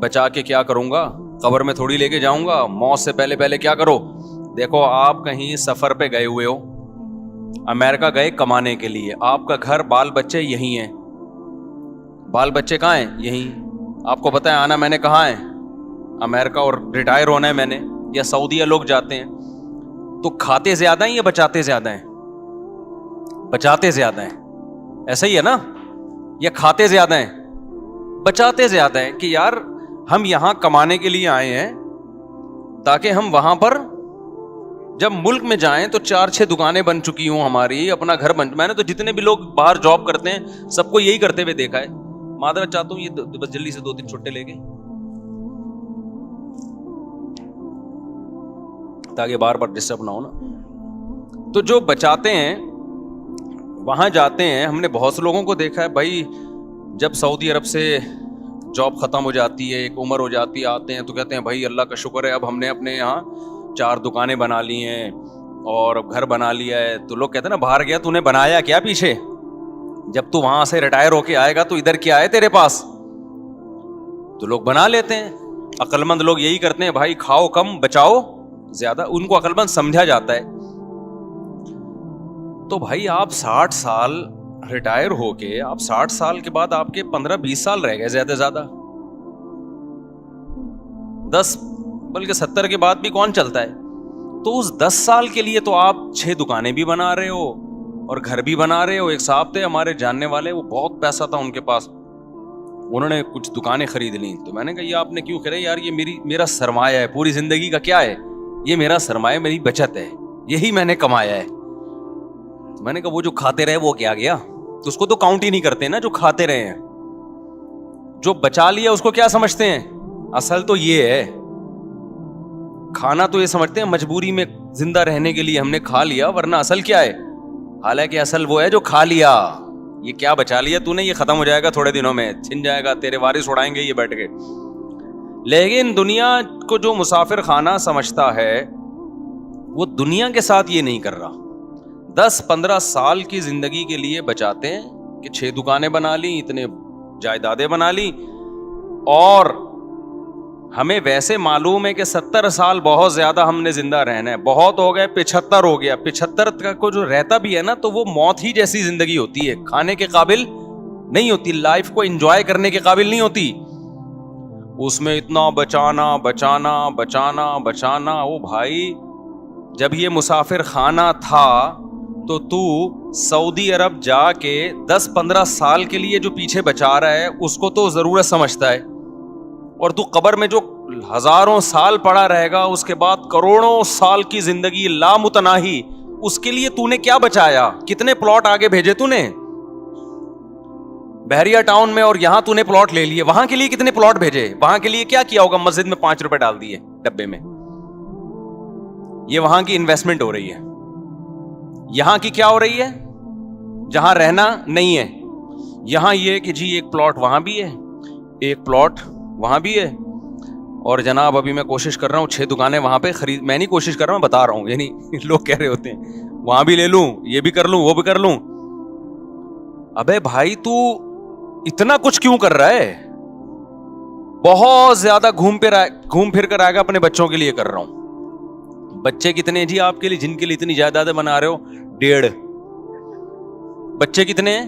بچا کے کیا کروں گا؟ قبر میں تھوڑی لے کے جاؤں گا. موت سے پہلے پہلے کیا کرو؟ دیکھو آپ کہیں سفر پہ گئے ہوئے ہو, امریکہ گئے کمانے کے لیے, آپ کا گھر بال بچے یہیں ہیں. بال بچے کہاں ہیں؟ یہیں. آپ کو پتہ ہے آنا میں نے کہاں ہے؟ امریکہ, اور ریٹائر ہونا ہے میں نے, یا سعودیہ لوگ جاتے ہیں. تو کھاتے زیادہ ہیں یا بچاتے زیادہ ہیں؟ بچاتے زیادہ ہیں. ایسا ہی ہے نا؟ یا کھاتے زیادہ ہیں؟ بچاتے زیادہ ہیں. کہ یار ہم یہاں کمانے کے لیے آئے ہیں تاکہ ہم وہاں پر جب ملک میں جائیں تو 4-6 دکانیں بن چکی ہوں ہماری, اپنا گھر بن. میں نے تو جتنے بھی لوگ باہر جاب کرتے ہیں سب کو یہی کرتے ہوئے دیکھا ہے. معذرت چاہتا ہوں, یہ بس جلدی سے 2 دن چھٹے لے کے, تاکہ بار بار ڈسٹرب نہ ہو نا. تو جو بچاتے ہیں وہاں جاتے ہیں. ہم نے بہت سے لوگوں کو دیکھا ہے بھائی, جب سعودی عرب سے جاب ختم ہو جاتی ہے, ایک عمر ہو جاتی ہے, آتے ہیں تو کہتے ہیں بھائی اللہ کا شکر ہے اب ہم نے اپنے یہاں 4 دکانیں بنا لی ہیں اور اب گھر بنا لیا ہے. تو لوگ کہتے ہیں نا باہر گیا تو نے بنایا کیا پیچھے؟ جب تو وہاں سے ریٹائر ہو کے آئے گا تو ادھر کیا ہے تیرے پاس؟ تو لوگ بنا لیتے ہیں. عقل مند لوگ یہی کرتے ہیں بھائی, کھاؤ کم بچاؤ زیادہ. ان کو عقل مند سمجھا جاتا ہے. تو بھائی آپ 60 سال ریٹائر ہو کے, آپ 60 سال کے بعد آپ کے 15-20 سال رہ گئے زیادہ سے زیادہ, 10 بلکہ 70 کے بعد بھی کون چلتا ہے؟ تو اس 10 سال کے لیے تو آپ 6 دکانیں بھی بنا رہے ہو اور گھر بھی بنا رہے ہو. ایک صاحب تھے ہمارے جاننے والے, وہ بہت پیسہ تھا ان کے پاس, انہوں نے کچھ دکانیں خرید لیں. تو میں نے کہا یہ آپ نے کیوں خریدا؟ یار یہ میرا سرمایہ ہے, پوری زندگی کا کیا ہے یہ میرا سرمایہ, میری بچت ہے, یہی میں نے کمایا ہے. تو میں نے کہا وہ جو کھاتے رہے وہ کیا گیا؟ تو اس کو تو کاؤنٹ ہی نہیں کرتے نا جو کھاتے رہے ہیں. جو بچا لیا اس کو کیا سمجھتے ہیں؟ اصل تو یہ ہے, کھانا تو یہ سمجھتے ہیں مجبوری میں زندہ رہنے کے لیے ہم نے کھا لیا, ورنہ اصل کیا ہے؟ حالانکہ اصل وہ ہے جو کھا لیا. یہ کیا بچا لیا تو نے, یہ ختم ہو جائے گا تھوڑے دنوں میں, چھن جائے گا, تیرے وارث اڑائیں گے یہ بیٹھ کے. لیکن دنیا کو جو مسافر خانہ سمجھتا ہے وہ دنیا کے ساتھ یہ نہیں کر رہا. 10-15 سال کی زندگی کے لیے بچاتے ہیں کہ 6 دکانیں بنا لی, اتنے جائیدادیں بنا لی, اور ہمیں ویسے معلوم ہے کہ 70 سال بہت زیادہ ہم نے زندہ رہنا ہے, بہت ہو گئے 75 ہو گیا. 75 کو جو رہتا بھی ہے نا تو وہ موت ہی جیسی زندگی ہوتی ہے, کھانے کے قابل نہیں ہوتی, لائف کو انجوائے کرنے کے قابل نہیں ہوتی. اس میں اتنا بچانا بچانا بچانا بچانا. او بھائی جب یہ مسافر خانہ تھا تو سعودی عرب جا کے 10-15 سال کے لیے جو پیچھے بچا رہا ہے اس کو تو ضرورت سمجھتا ہے, اور تو قبر میں جو ہزاروں سال پڑا رہے گا, اس کے بعد کروڑوں سال کی زندگی لامتناہی, اس کے لیے تو نے کیا بچایا؟ کتنے پلاٹ آگے بھیجے تو نے بحریہ ٹاؤن میں, اور یہاں تو نے پلاٹ لے لیے, وہاں کے لیے کتنے پلاٹ بھیجے؟ وہاں کے لیے کیا کیا ہوگا؟ مسجد میں 5 روپے ڈال دیے ڈبے میں. یہ وہاں کی انویسٹمنٹ ہو رہی ہے. یہاں کی کیا ہو رہی ہے؟ جہاں رہنا نہیں ہے, یہاں یہ کہ جی ایک پلاٹ وہاں بھی ہے, ایک پلاٹ وہاں بھی ہے, اور جناب ابھی میں کوشش کر رہا ہوں 6 دکانیں وہاں پہ خرید. میں نہیں کوشش کر رہا ہوں, بتا رہا ہوں, یعنی لوگ کہہ رہے ہوتے ہیں وہاں بھی لے لوں, یہ بھی کر لوں, وہ بھی کر لوں. ابے بھائی تو اتنا کچھ کیوں کر رہا ہے؟ بہت زیادہ گھوم پھر کر آئے گا. اپنے بچوں کے لیے کر رہا ہوں. بچے کتنے ہیں جی آپ کے لیے جن کے لیے اتنی جائیدادیں بنا رہے ہو؟ 1.5 بچے کتنے ہیں؟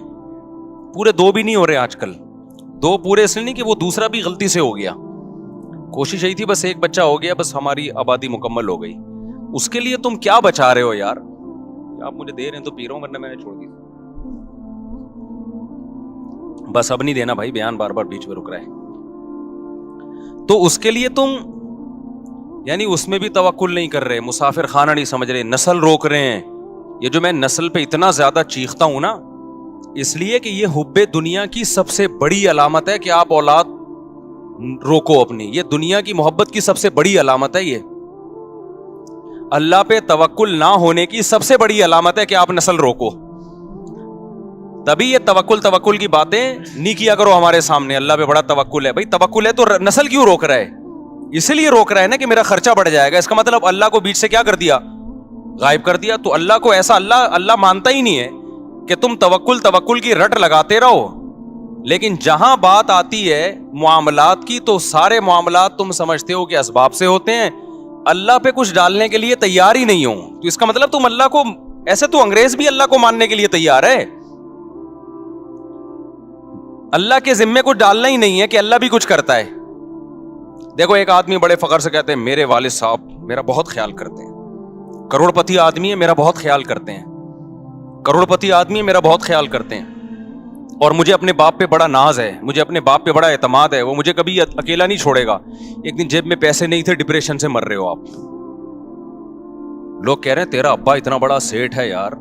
پورے 2 بھی نہیں ہو رہے آج کل. 2 پورے اس لیے نہیں کہ وہ دوسرا بھی غلطی سے ہو گیا, کوشش یہی تھی بس ایک بچہ ہو گیا, بس ہماری آبادی مکمل ہو گئی. اس کے لیے تم کیا بچا رہے ہو یار؟ آپ مجھے دے رہے ہیں تو پی رہا ہوں, ورنہ میں نے چھوڑ دی. بس اب نہیں دینا بھائی, بیان بار بار بیچ میں رک رہا ہے. تو اس کے لیے تم یعنی اس میں بھی توکل نہیں کر رہے, مسافر خانہ نہیں سمجھ رہے, نسل روک رہے ہیں. یہ جو میں نسل پہ اتنا زیادہ چیختا ہوں نا, اس لیے کہ یہ حب دنیا کی سب سے بڑی علامت ہے کہ آپ اولاد روکو اپنی. یہ دنیا کی محبت کی سب سے بڑی علامت ہے. یہ اللہ پہ توکل نہ ہونے کی سب سے بڑی علامت ہے کہ آپ نسل روکو. تبھی یہ توکل کی باتیں نہیں کیا کرو ہمارے سامنے. اللہ پہ بڑا توکل ہے. بھائی توکل ہے تو نسل کیوں روک رہا ہے؟ اسی لیے روک رہا ہے نا کہ میرا خرچہ بڑھ جائے گا. اس کا مطلب اللہ کو بیچ سے کیا کر دیا؟ غائب کر دیا. تو اللہ کو ایسا اللہ مانتا ہی نہیں ہے کہ تم توکل کی رٹ لگاتے رہو لیکن جہاں بات آتی ہے معاملات کی تو سارے معاملات تم سمجھتے ہو کہ اسباب سے ہوتے ہیں, اللہ پہ کچھ ڈالنے کے لیے تیار ہی نہیں ہو, تو اس کا مطلب تم اللہ کو, ایسے تو انگریز بھی اللہ کو ماننے کے لیے تیار ہے, اللہ کے ذمے کچھ ڈالنا ہی نہیں ہے کہ اللہ بھی کچھ کرتا ہے. دیکھو ایک آدمی بڑے فخر سے کہتے ہیں میرے والد صاحب میرا بہت خیال کرتے ہیں, کروڑ پتی آدمی ہے میرا بہت خیال کرتے ہیں, کروڑ پتی آدمی ہے میرا بہت خیال کرتے ہیں, اور مجھے اپنے باپ پہ بڑا ناز ہے, مجھے اپنے باپ پہ بڑا اعتماد ہے, وہ مجھے کبھی اکیلا نہیں چھوڑے گا. ایک دن جیب میں پیسے نہیں تھے, ڈپریشن سے مر رہے ہو آپ, لوگ کہہ رہے ہیں تیرا ابا اتنا بڑا سیٹ ہے یار,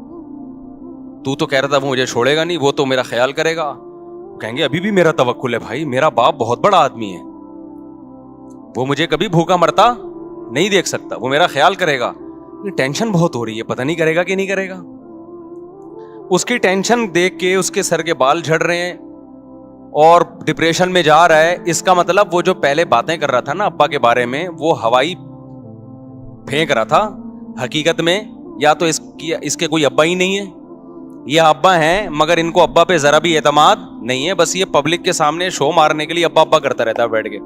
تو کہہ رہا تھا وہ مجھے چھوڑے گا نہیں, وہ تو میرا خیال کرے گا. کہیں گے ابھی بھی میرا توکل ہے بھائی, میرا باپ بہت بڑا آدمی ہے, وہ مجھے کبھی بھوکا مرتا نہیں دیکھ سکتا, وہ میرا خیال کرے گا. ٹینشن بہت ہو رہی ہے, پتہ نہیں کرے گا کہ نہیں کرے گا. اس کی ٹینشن دیکھ کے اس کے سر کے بال جھڑ رہے ہیں اور ڈپریشن میں جا رہا ہے. اس کا مطلب وہ جو پہلے باتیں کر رہا تھا نا ابا کے بارے میں, وہ ہوائی پھینک رہا تھا. حقیقت میں یا تو اس کے کوئی ابا ہی نہیں ہے, یہ ابا ہیں مگر ان کو ابا پہ ذرا بھی اعتماد نہیں ہے, بس یہ پبلک کے سامنے شو مارنے کے لیے ابا ابا کرتا رہتا ہے بیٹھ کے.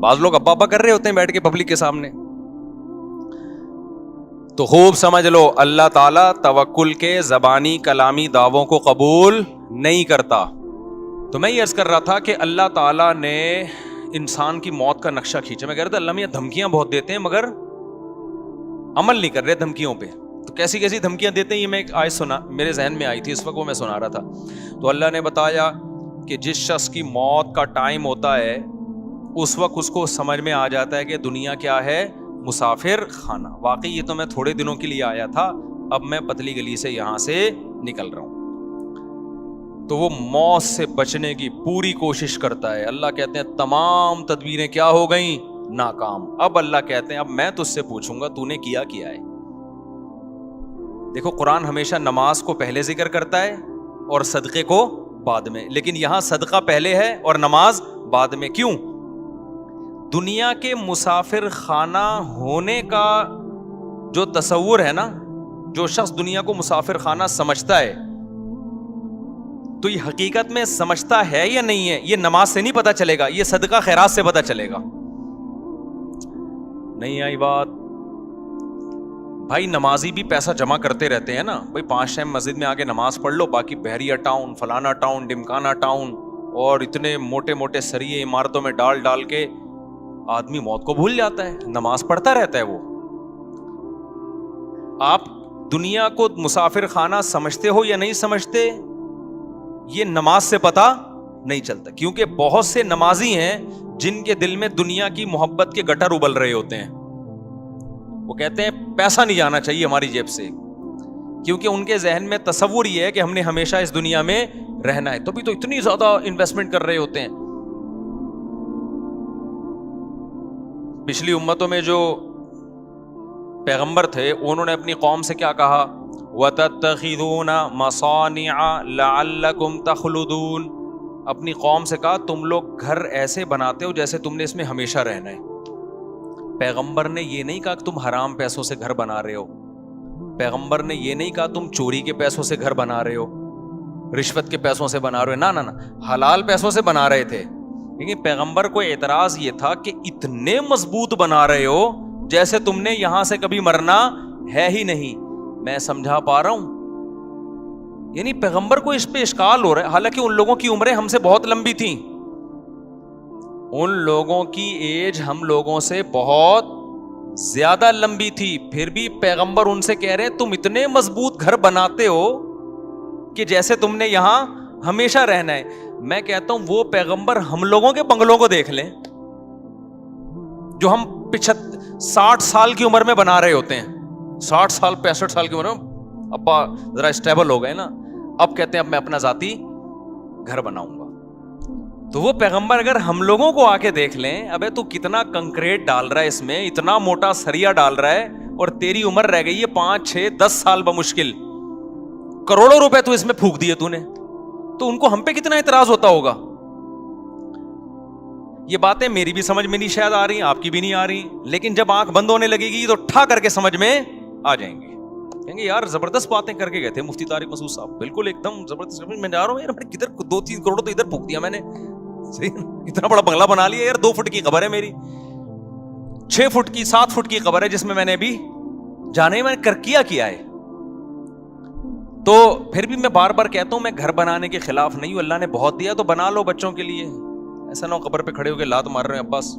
بعض لوگ ابا ابا کر رہے ہوتے ہیں بیٹھ کے پبلک کے سامنے. تو خوب سمجھ لو اللہ تعالیٰ توکل کے زبانی کلامی دعووں کو قبول نہیں کرتا. تو میں یہ عرض کر رہا تھا کہ اللہ تعالیٰ نے انسان کی موت کا نقشہ کھینچا. میں کہہ رہا تھا اللہ میاں دھمکیاں بہت دیتے ہیں مگر عمل نہیں کر رہے دھمکیوں پہ. تو کیسی کیسی دھمکیاں دیتے ہیں یہ میں ایک آیت سنا, میرے ذہن میں آئی تھی اس وقت, وہ میں سنا رہا تھا. تو اللہ نے بتایا کہ جس شخص کی موت کا ٹائم ہوتا ہے اس وقت اس کو سمجھ میں آ جاتا ہے کہ دنیا کیا ہے, مسافر خانہ. واقعی یہ تو میں تھوڑے دنوں کے لیے آیا تھا, اب میں پتلی گلی سے یہاں سے نکل رہا ہوں. تو وہ موت سے بچنے کی پوری کوشش کرتا ہے. اللہ کہتے ہیں تمام تدبیریں کیا ہو گئیں, ناکام. اب اللہ کہتے ہیں اب میں تجھ سے پوچھوں گا تو نے کیا ہے. دیکھو قرآن ہمیشہ نماز کو پہلے ذکر کرتا ہے اور صدقے کو بعد میں, لیکن یہاں صدقہ پہلے ہے اور نماز بعد میں. کیوں؟ دنیا کے مسافر خانہ ہونے کا جو تصور ہے نا, جو شخص دنیا کو مسافر خانہ سمجھتا ہے تو یہ حقیقت میں سمجھتا ہے یا نہیں ہے یہ نماز سے نہیں پتا چلے گا, یہ صدقہ خیرات سے پتا چلے گا. نہیں آئی بات؟ بھائی نمازی بھی پیسہ جمع کرتے رہتے ہیں نا بھائی, 5 ٹائم مسجد میں آگے نماز پڑھ لو, باقی بحریہ ٹاؤن, فلانا ٹاؤن, ڈمکانا ٹاؤن اور اتنے موٹے موٹے سریے عمارتوں میں ڈال کے آدمی موت کو بھول جاتا ہے, نماز پڑھتا رہتا ہے وہ. آپ دنیا کو مسافر خانہ سمجھتے ہو یا نہیں سمجھتے یہ نماز سے پتا نہیں چلتا, کیونکہ بہت سے نمازی ہیں جن کے دل میں دنیا کی محبت کے گٹر ابل رہے ہوتے ہیں. وہ کہتے ہیں پیسہ نہیں جانا چاہیے ہماری جیب سے, کیونکہ ان کے ذہن میں تصور یہ ہے کہ ہم نے ہمیشہ اس دنیا میں رہنا ہے, تو بھی تو اتنی زیادہ انویسٹمنٹ کر رہے ہوتے ہیں. پچھلی امتوں میں جو پیغمبر تھے انہوں نے اپنی قوم سے کیا کہا, وَتَتَّخِذُونَ مَصَانِعَ لَعَلَّكُمْ تَخْلُدُونَ. اپنی قوم سے کہا تم لوگ گھر ایسے بناتے ہو جیسے تم نے اس میں ہمیشہ رہنا ہے. پیغمبر نے یہ نہیں کہا کہ تم حرام پیسوں سے گھر بنا رہے ہو, پیغمبر نے یہ نہیں کہا تم چوری کے پیسوں سے گھر بنا رہے ہو, رشوت کے پیسوں سے بنا رہے ہو, نہ حلال پیسوں سے بنا رہے تھے. لیکن پیغمبر کو اعتراض یہ تھا کہ اتنے مضبوط بنا رہے ہو جیسے تم نے یہاں سے کبھی مرنا ہے ہی نہیں. میں سمجھا پا رہا ہوں؟ یعنی پیغمبر کو اس پہ اشکال ہو رہا ہے, حالانکہ ان لوگوں کی عمریں ہم سے بہت لمبی تھیں, ان لوگوں کی ایج ہم لوگوں سے بہت زیادہ لمبی تھی, پھر بھی پیغمبر ان سے کہہ رہے ہیں تم اتنے مضبوط گھر بناتے ہو کہ جیسے تم نے یہاں ہمیشہ رہنا ہے. میں کہتا ہوں وہ پیغمبر ہم لوگوں کے بنگلوں کو دیکھ لیں جو ہم 60 سال کی عمر میں بنا رہے ہوتے ہیں, 60 سال 65 سال کی عمر میں ابا ذرا اسٹیبل ہو گئے نا, اب کہتے ہیں اب میں اپنا ذاتی گھر بناؤں گا. تو وہ پیغمبر اگر ہم لوگوں کو آ کے دیکھ لیں, ابے تو کتنا کنکریٹ ڈال رہا ہے اس میں, اتنا موٹا سریا ڈال رہا ہے, اور تیری عمر رہ گئی ہے 5 6 10 سال بمشکل, کروڑوں روپے تو اس میں پھونک دیے تو نے, تو ان کو ہم پہ کتنا اعتراض ہوتا ہوگا. یہ باتیں میری بھی سمجھ میں نہیں شاید آ رہی, آپ کی بھی نہیں آ رہی, لیکن جب آنکھ بند ہونے لگے گی تو ٹھا کر کے سمجھ میں آ جائیں گی. کہیں گے یار زبردست باتیں کر کے گئے تھے مفتی طارق مسعود صاحب, بالکل ایک دم زبردست. میں جا رہا ہوں یار, کدھر 2-3 کروڑ تو ادھر پھونک دیا میں نے, اتنا بڑا بنگلہ بنا لیا یار. 2 فٹ کی قبر ہے میری, 6 فٹ کی 7 فٹ کی قبر ہے جس میں نے ابھی جانے میں کیا ہے. تو پھر بھی میں بار بار کہتا ہوں میں گھر بنانے کے خلاف نہیں ہوں, اللہ نے بہت دیا تو بنا لو بچوں کے لیے. ایسا نہ ہو قبر پہ کھڑے ہو کے لات مار رہے ہیں عباس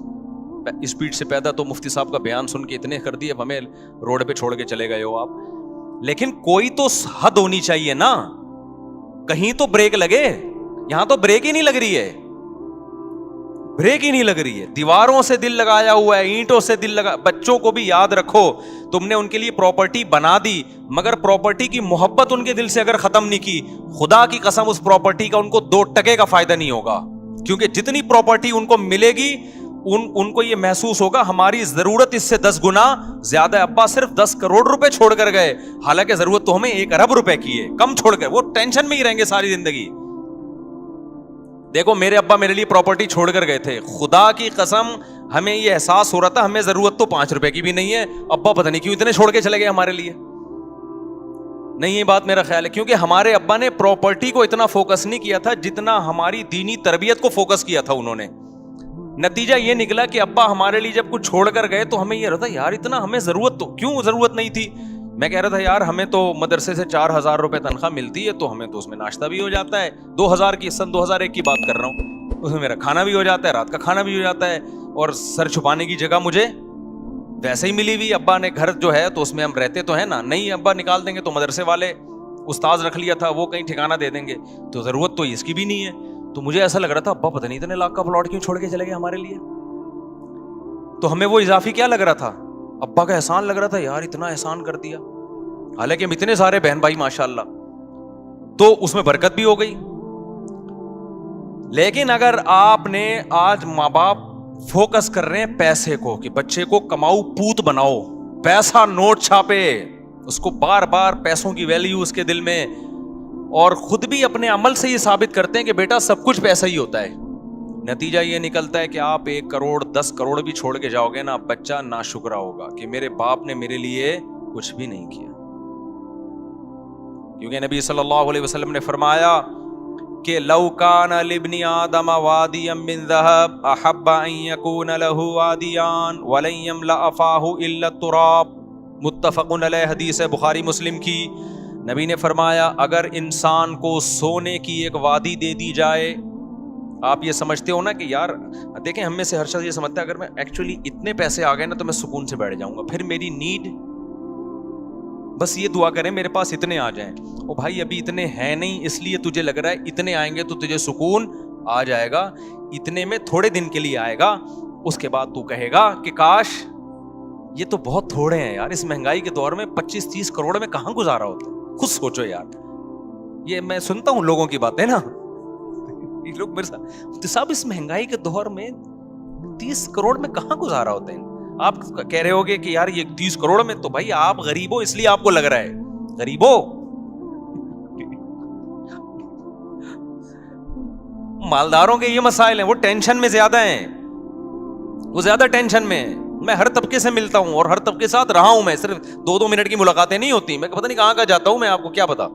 اسپیڈ سے پیدا تو مفتی صاحب کا بیان سن کے اتنے کر دیے, اب ہمیں روڈ پہ چھوڑ کے چلے گئے ہو آپ. لیکن کوئی تو حد ہونی چاہیے نا, کہیں تو بریک لگے. یہاں تو بریک ہی نہیں لگ رہی ہے, بریک ہی نہیں لگ رہی ہے. دیواروں سے دل لگایا ہوا ہے, اینٹوں سے دل لگا. بچوں کو بھی یاد رکھو, تم نے ان کے لیے پراپرٹی بنا دی, مگر پراپرٹی کی محبت ان کے دل سے اگر ختم نہیں کی, خدا کی قسم اس پراپرٹی کا ان کو 2 ٹکے کا فائدہ نہیں ہوگا. کیونکہ جتنی پراپرٹی ان کو ملے گی ان کو یہ محسوس ہوگا ہماری ضرورت اس سے 10 گنا زیادہ. ابا صرف 10 کروڑ روپے چھوڑ کر گئے, حالانکہ ضرورت تو ہمیں 1 ارب روپے کی ہے. کم چھوڑ کر, وہ ٹینشن میں ہی رہیں گے ساری زندگی. دیکھو میرے ابا میرے لیے پراپرٹی چھوڑ کر گئے تھے, خدا کی قسم ہمیں یہ احساس ہو رہا تھا ہمیں ضرورت تو 5 روپے کی بھی نہیں ہے, ابا پتہ نہیں کیوں اتنے چھوڑ کے چلے گئے ہمارے لیے. نہیں, یہ بات میرا خیال ہے کیونکہ ہمارے ابا نے پراپرٹی کو اتنا فوکس نہیں کیا تھا جتنا ہماری دینی تربیت کو فوکس کیا تھا انہوں نے. نتیجہ یہ نکلا کہ ابا ہمارے لیے جب کچھ چھوڑ کر گئے تو ہمیں یہ رہتا یار اتنا ہمیں ضرورت تو کیوں ضرورت نہیں تھی. میں کہہ رہا تھا یار ہمیں تو مدرسے سے 4000 روپے تنخواہ ملتی ہے تو ہمیں تو اس میں ناشتہ بھی ہو جاتا ہے. 2000 کی, سن 2001 کی بات کر رہا ہوں, اس میں میرا کھانا بھی ہو جاتا ہے, رات کا کھانا بھی ہو جاتا ہے, اور سر چھپانے کی جگہ مجھے ویسے ہی ملی ہوئی. ابا نے گھر جو ہے تو اس میں ہم رہتے تو ہیں نا, نہیں ابا نکال دیں گے تو مدرسے والے استاذ رکھ لیا تھا, وہ کہیں ٹھکانہ دے دیں گے, تو ضرورت تو اس کی بھی نہیں ہے. تو مجھے ایسا لگ رہا تھا ابا پتہ نہیں اتنے لاکھ کا پلاٹ کیوں چھوڑ کے چلے گئے ہمارے لیے. تو ہمیں وہ اضافی کیا لگ رہا تھا, ابا کا احسان لگ رہا تھا, یار اتنا احسان کر دیا. حالانکہ ہم اتنے سارے بہن بھائی ماشاءاللہ, تو اس میں برکت بھی ہو گئی. لیکن اگر آپ نے آج ماں باپ فوکس کر رہے ہیں پیسے کو کہ بچے کو کماؤ پوت بناؤ, پیسہ نوٹ چھاپے, اس کو بار بار پیسوں کی ویلیو اس کے دل میں, اور خود بھی اپنے عمل سے یہ ثابت کرتے ہیں کہ بیٹا سب کچھ پیسہ ہی ہوتا ہے. نتیجہ یہ نکلتا ہے کہ آپ 1 کروڑ 10 کروڑ بھی چھوڑ کے جاؤ گے نا, بچہ ناشکرا ہوگا کہ میرے باپ نے میرے لیے کچھ بھی نہیں کیا. کیونکہ نبی صلی اللہ علیہ وسلم نے فرمایا کہ لو کان لابن آدم وادیا من ذهب احب ان يكون له وادیان ولن يملأ فاه الا التراب. متفق علیہ, حدیث ہے بخاری مسلم کی. نبی نے فرمایا اگر انسان کو سونے کی ایک وادی دے دی جائے, آپ یہ سمجھتے ہو نا کہ یار دیکھیں ہم میں سے ہر شخص یہ سمجھتا ہے اگر میں ایکچولی اتنے پیسے آ گئے نا تو میں سکون سے بیٹھ جاؤں گا, پھر میری نیڈ بس یہ دعا کریں میرے پاس اتنے آ جائیں. او بھائی ابھی اتنے ہیں نہیں, اس لیے تجھے لگ رہا ہے اتنے آئیں گے تو تجھے سکون آ جائے گا. اتنے میں تھوڑے دن کے لیے آئے گا, اس کے بعد تو کہے گا کہ کاش یہ تو بہت تھوڑے ہیں یار, اس مہنگائی کے دور میں 25-30 کروڑ میں کہاں گزارا ہوتا ہے. خود سوچو یار, یہ میں سنتا ہوں لوگوں کی باتیں نا, یہ لوگ میرے ساتھ صاحب اس مہنگائی کے دور میں 30 کروڑ میں کہاں گزارا ہوتے ہیں. آپ کہہ رہے ہوگے کہ یار یہ 30 کروڑ میں, تو بھائی آپ غریب ہو اس لیے آپ کو لگ رہا ہے غریب ہو. مالداروں کے یہ مسائل ہیں, وہ ٹینشن میں زیادہ ہیں, وہ زیادہ ٹینشن میں ہیں. میں ہر طبقے سے ملتا ہوں اور ہر طبقے کے ساتھ رہا ہوں, میں صرف 2-2 منٹ کی ملاقاتیں نہیں ہوتی, میں پتہ نہیں کہاں کا جاتا ہوں, میں آپ کو کیا پتا.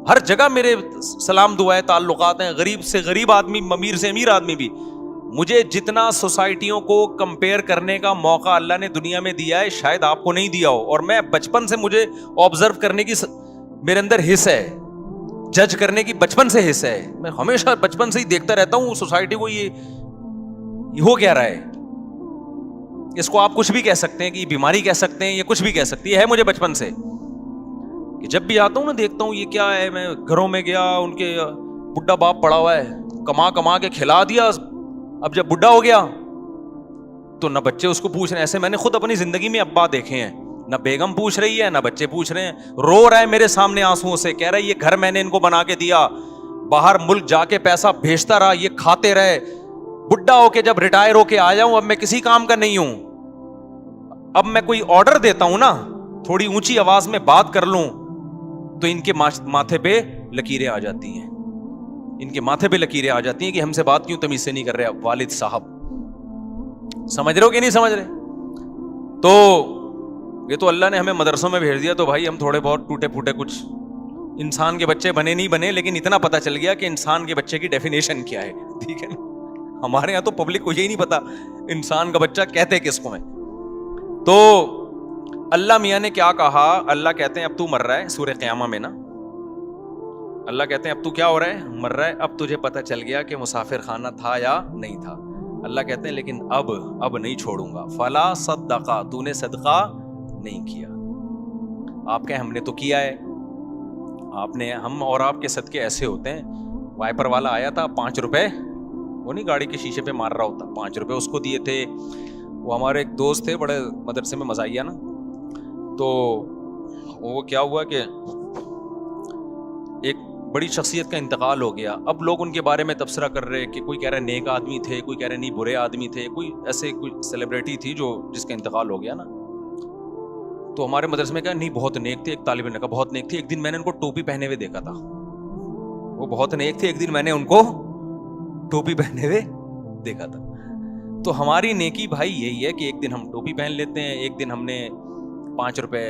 ہر جگہ میرے سلام دعائیں تعلقات ہیں, غریب سے غریب آدمی, امیر سے امیر آدمی بھی. مجھے جتنا سوسائٹیوں کو کمپیئر کرنے کا موقع اللہ نے دنیا میں دیا ہے شاید آپ کو نہیں دیا ہو, اور میں بچپن سے مجھے آبزرو کرنے کی میرے اندر حص ہے, جج کرنے کی بچپن سے حص ہے. میں ہمیشہ بچپن سے ہی دیکھتا رہتا ہوں سوسائٹی کو, یہ ہو کیا رہا ہے. اس کو آپ کچھ بھی کہہ سکتے ہیں کہ یہ بیماری کہہ سکتے ہیں, یہ کچھ بھی کہہ سکتی ہے. مجھے بچپن سے کہ جب بھی آتا ہوں نا دیکھتا ہوں یہ کیا ہے. میں گھروں میں گیا, ان کے بڈھا باپ پڑا ہوا ہے, کما کے کھلا دیا, اب جب بڈھا ہو گیا تو نہ بچے اس کو پوچھ رہے ہیں. ایسے میں نے خود اپنی زندگی میں ابا دیکھے ہیں, نہ بیگم پوچھ رہی ہے نہ بچے پوچھ رہے ہیں. رو رہا ہے میرے سامنے آنسوؤں سے, کہہ رہا ہے یہ گھر میں نے ان کو بنا کے دیا, باہر ملک جا کے پیسہ بھیجتا رہا, یہ کھاتے رہے, بڈھا ہو کے جب ریٹائر ہو کے آ جاؤں اب میں کسی کام کا نہیں ہوں. اب میں کوئی آرڈر دیتا ہوں نا, تھوڑی اونچی آواز میں بات کر لوں تو ان کے ماتھے پہ لکیریں آ جاتی ہیں, ان کے ماتھے پہ لکیریں آ جاتی ہیں کہ ہم سے بات کیوں تمیز سے نہیں کر رہے والد صاحب. سمجھ رہے ہو کہ نہیں سمجھ رہے؟ تو یہ تو اللہ نے ہمیں مدرسوں میں بھیج دیا تو بھائی ہم تھوڑے بہت ٹوٹے پھوٹے کچھ انسان کے بچے بنے نہیں بنے، لیکن اتنا پتا چل گیا کہ انسان کے بچے کی ڈیفینیشن کیا ہے، ٹھیک ہے نا. ہمارے یہاں تو پبلک کو یہی نہیں پتا انسان کا بچہ کہتے کس کو ہے. تو اللہ میاں نے کیا کہا، اللہ کہتے ہیں اب تو مر رہا ہے، سورہ قیامہ میں نا اللہ کہتے ہیں اب تو کیا ہو رہا ہے، مر رہا ہے، اب تجھے پتہ چل گیا کہ مسافر خانہ تھا یا نہیں تھا. اللہ کہتے ہیں لیکن اب نہیں چھوڑوں گا. فلا صدقہ، تو نے صدقہ نہیں کیا. آپ کہیں ہم نے تو کیا ہے، آپ نے، ہم اور آپ کے صدقے ایسے ہوتے ہیں. وائپر والا آیا تھا 5 روپے، وہ نہیں گاڑی کے شیشے پہ مار رہا ہوتا، 5 روپے اس کو دیے تھے. وہ ہمارے ایک دوست تھے بڑے مدرسے میں مزاحیہ نا، تو وہ کیا ہوا کہ ایک بڑی شخصیت کا انتقال ہو گیا. اب لوگ ان کے بارے میں تبصرہ کر رہے کہ کوئی کہہ رہا ہے نیک آدمی تھے، کوئی کہہ رہے نہیں برے آدمی تھے، کوئی ایسے کوئی سیلیبریٹی تھی جس کا انتقال ہو گیا نا. تو ہمارے مدرسے میں کہا نہیں بہت نیک تھے. ایک طالب علم نے کہا بہت نیک تھے. ایک دن میں نے ان کو ٹوپی پہنے ہوئے دیکھا تھا. وہ بہت نیک تھے، ایک دن میں نے ان کو ٹوپی پہنے ہوئے دیکھا تھا. تو ہماری نیکی بھائی یہی ہے کہ ایک دن ہم ٹوپی پہن لیتے ہیں، ایک دن ہم نے 5 روپے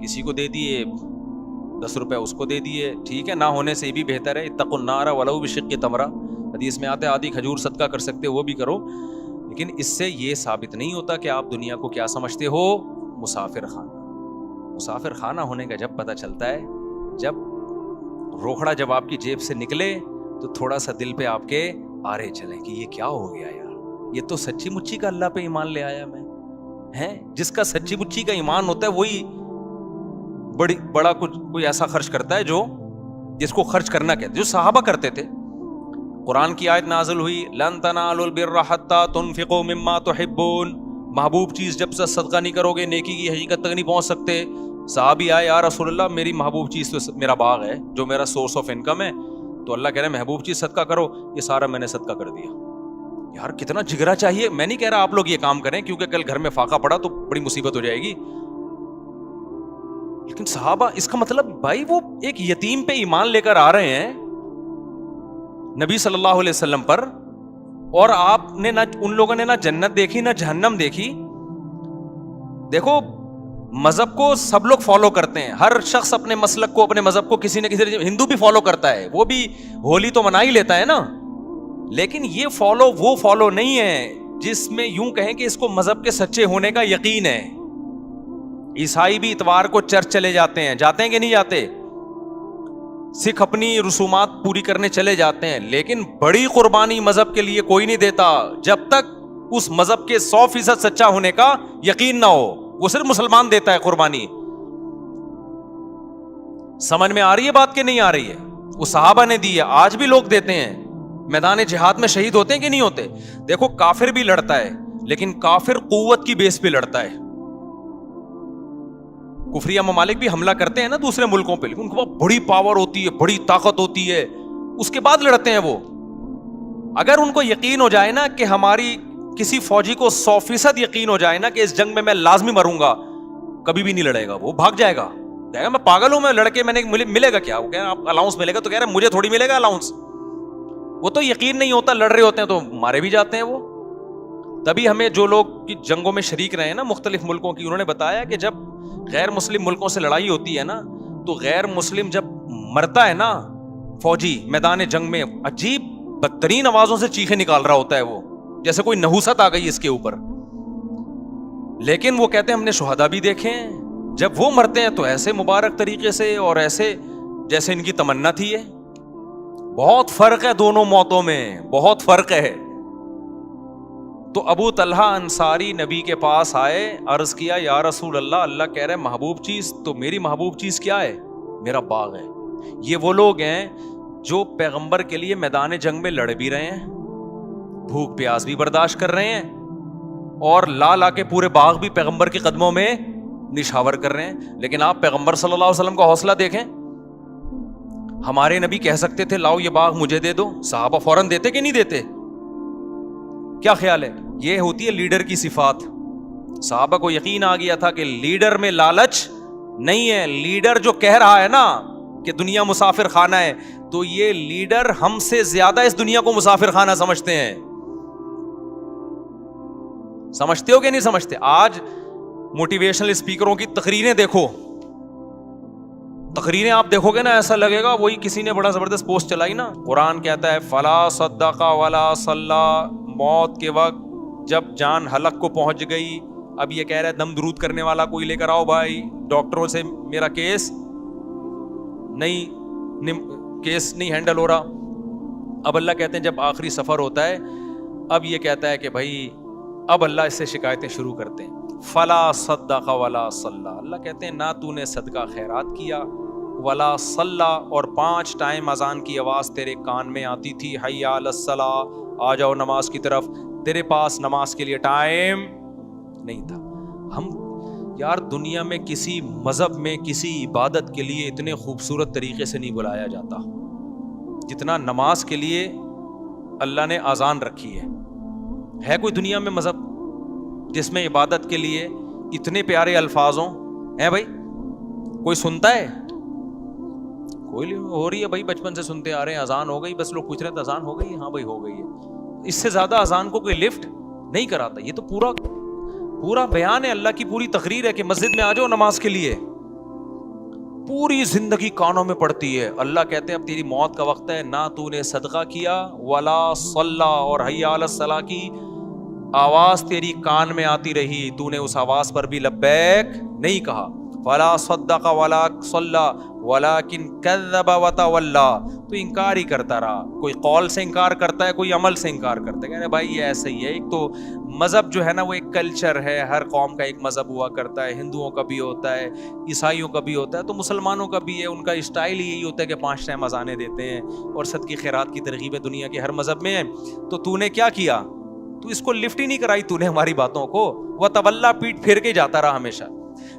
کسی کو دے دیے، 10 روپے اس کو دے دیے، ٹھیک ہے. نہ ہونے سے بھی بہتر ہے. اتقوا النار ولو بشق تمرہ، حدیث میں آتا ہے آدھی کھجور صدقہ کر سکتے وہ بھی کرو. لیکن اس سے یہ ثابت نہیں ہوتا کہ آپ دنیا کو کیا سمجھتے ہو، مسافر خانہ. مسافر خانہ ہونے کا جب پتہ چلتا ہے، جب روکھڑا جب آپ کی جیب سے نکلے تو تھوڑا سا دل پہ آپ کے آرے چلیں کہ یہ کیا ہو گیا یار، یہ تو سچی مچی کا اللہ پہ ایمان لے آیا میں ہے. جس کا سچی مچی کا ایمان ہوتا ہے وہی بڑا کچھ کوئی ایسا خرچ کرتا ہے جو جس کو خرچ کرنا کہتے، جو صحابہ کرتے تھے. قرآن کی آیت نازل ہوئی لن تنالوا البر حتى تنفقوا مما تحبون، محبوب چیز جب سے صدقہ نہیں کرو گے نیکی کی حقیقت تک نہیں پہنچ سکتے. صحابی آئے یا رسول اللہ میری محبوب چیز تو میرا باغ ہے جو میرا سورس آف انکم ہے. تو اللہ کہہ رہے ہیں محبوب چیز صدقہ کرو. یہ سارا میں نے صدقہ کر دیا. یار کتنا جگرا چاہیے. میں نہیں کہہ رہا آپ لوگ یہ کام کریں کیونکہ کل گھر میں فاقہ پڑا تو بڑی مصیبت ہو جائے گی، لیکن صحابہ اس کا مطلب بھائی وہ ایک یتیم پہ ایمان لے کر آ رہے ہیں نبی صلی اللہ علیہ وسلم پر، اور آپ نے نہ ان لوگوں نے نہ جنت دیکھی نہ جہنم دیکھی. دیکھو مذہب کو سب لوگ فالو کرتے ہیں، ہر شخص اپنے مسلک کو اپنے مذہب کو کسی نہ کسی، ہندو بھی فالو کرتا ہے، وہ بھی ہولی تو منا ہی لیتا ہے نا. لیکن یہ فالو وہ فالو نہیں ہے جس میں یوں کہیں کہ اس کو مذہب کے سچے ہونے کا یقین ہے. عیسائی بھی اتوار کو چرچ چلے جاتے ہیں کہ نہیں جاتے، سکھ اپنی رسومات پوری کرنے چلے جاتے ہیں، لیکن بڑی قربانی مذہب کے لیے کوئی نہیں دیتا جب تک اس مذہب کے 100% سچا ہونے کا یقین نہ ہو. وہ صرف مسلمان دیتا ہے قربانی. سمجھ میں آ رہی ہے بات کہ نہیں آ رہی ہے؟ وہ صحابہ نے دی ہے، آج بھی لوگ دیتے ہیں. میدان جہاد میں شہید ہوتے ہیں کہ نہیں ہوتے؟ دیکھو کافر بھی لڑتا ہے لیکن کافر قوت کی بیس پہ لڑتا ہے. کفریہ ممالک بھی حملہ کرتے ہیں نا دوسرے ملکوں پہ، لیکن ان کے پاس بڑی پاور ہوتی ہے، بڑی طاقت ہوتی ہے، اس کے بعد لڑتے ہیں وہ. اگر ان کو یقین ہو جائے نا کہ ہماری کسی فوجی کو 100% یقین ہو جائے نا کہ اس جنگ میں لازمی مروں گا، کبھی بھی نہیں لڑے گا. وہ بھاگ جائے گا، کہے گا میں پاگل ہوں، میں لڑکے میں نے ملے گا کیا؟ وہ کہہ رہے آپ الاؤنس ملے گا، تو کہہ رہے مجھے تھوڑی ملے گا الاؤنس. وہ تو یقین نہیں ہوتا، لڑ رہے ہوتے ہیں تو مارے بھی جاتے ہیں وہ. تبھی ہمیں جو لوگ جنگوں میں شریک رہے ہیں نا مختلف ملکوں کی، انہوں نے بتایا کہ جب غیر مسلم ملکوں سے لڑائی ہوتی ہے نا تو غیر مسلم جب مرتا ہے نا فوجی میدان جنگ میں، عجیب بدترین آوازوں سے چیخیں نکال رہا ہوتا ہے وہ، جیسے کوئی نحوست آ گئی اس کے اوپر. لیکن وہ کہتے ہیں ہم نے شہداء بھی دیکھے ہیں، جب وہ مرتے ہیں تو ایسے مبارک طریقے سے اور ایسے جیسے ان کی تمنا تھی. ہے بہت فرق ہے دونوں موتوں میں، بہت فرق ہے. تو ابو طلحہ انصاری نبی کے پاس آئے، عرض کیا یا رسول اللہ، اللہ کہہ رہے محبوب چیز، تو میری محبوب چیز کیا ہے؟ میرا باغ ہے. یہ وہ لوگ ہیں جو پیغمبر کے لیے میدان جنگ میں لڑ بھی رہے ہیں، بھوک پیاس بھی برداشت کر رہے ہیں، اور لا کے پورے باغ بھی پیغمبر کے قدموں میں نشاور کر رہے ہیں. لیکن آپ پیغمبر صلی اللہ علیہ وسلم کا حوصلہ دیکھیں. ہمارے نبی کہہ سکتے تھے لاؤ یہ باغ مجھے دے دو، صحابہ فوراً دیتے کہ نہیں دیتے؟ کیا خیال ہے؟ یہ ہوتی ہے لیڈر کی صفات. صحابہ کو یقین آ گیا تھا کہ لیڈر میں لالچ نہیں ہے. لیڈر جو کہہ رہا ہے نا کہ دنیا مسافر خانہ ہے، تو یہ لیڈر ہم سے زیادہ اس دنیا کو مسافر خانہ سمجھتے ہیں. سمجھتے ہو کہ نہیں سمجھتے؟ آج موٹیویشنل اسپیکروں کی تقریریں دیکھو, تقریریں آپ دیکھو گے نا, ایسا لگے گا وہی کسی نے بڑا زبردست پوسٹ چلائی نا. قرآن کہتا ہے فلا صدق ولا صلی, موت کے وقت جب جان حلق کو پہنچ گئی, اب یہ کہہ رہا ہے دم درود کرنے والا کوئی لے کر آؤ بھائی, ڈاکٹروں سے میرا کیس نہیں ہینڈل ہو رہا. اب اللہ کہتے ہیں جب آخری سفر ہوتا ہے, اب یہ کہتا ہے کہ بھائی اب اللہ اس سے شکایتیں شروع کرتے ہیں. فلا صدق ولا صلی, اللہ کہتے ہیں نہ تو نے صدقہ خیرات کیا, ولا صلی, اور 5 ٹائم اذان کی آواز تیرے کان میں آتی تھی, حی علی الصلاۃ, آ جاؤ نماز کی طرف, تیرے پاس نماز کے لیے ٹائم نہیں تھا. ہم یار دنیا میں کسی مذہب میں کسی عبادت کے لیے اتنے خوبصورت طریقے سے نہیں بلایا جاتا جتنا نماز کے لیے اللہ نے اذان رکھی ہے. ہے کوئی دنیا میں مذہب جس میں عبادت کے لیے اتنے پیارے الفاظ ہوں؟ ہے بھائی کوئی سنتا ہے؟ کوئی ہو رہی ہے بھائی, بچپن سے سنتے آ رہے ہیں, اذان ہو گئی, بس لوگ پوچھ رہے ہیں اذان ہو گئی, ہاں بھائی ہو گئی ہے. اس سے زیادہ اذان کو کوئی لفٹ نہیں کراتا. یہ تو پورا بیان ہے, اللہ کی پوری تقریر ہے کہ مسجد میں آ جاؤ نماز کے لیے. پوری زندگی کانوں میں پڑتی ہے. اللہ کہتے ہیں اب تیری موت کا وقت ہے, نہ تو نے صدقہ کیا ولا صلی, اور حی علی الصلاۃ کی آواز تیری کان میں آتی رہی, تو نے اس آواز پر بھی لبیک نہیں کہا. فلا صدق ولا صلی ولکن کذب وتولی, تو انکار ہی کرتا رہا. کوئی قول سے انکار کرتا ہے, کوئی عمل سے انکار کرتا ہے. کہنے بھائی یہ ایسے ہی ہے. ایک تو مذہب جو ہے نا وہ ایک کلچر ہے, ہر قوم کا ایک مذہب ہوا کرتا ہے. ہندوؤں کا بھی ہوتا ہے, عیسائیوں کا بھی ہوتا ہے, تو مسلمانوں کا بھی ہے. ان کا اسٹائل ہی یہی ہوتا ہے کہ 5 ٹائم اذانیں دیتے ہیں اور صدقے خیرات کی ترغیب دنیا کے ہر مذہب میں ہے. تو نے کیا کیا؟ تو اس کو لفٹ ہی نہیں کرائی تو نے ہماری باتوں کو. وتولی, پیٹ پھیر کے جاتا رہا ہمیشہ.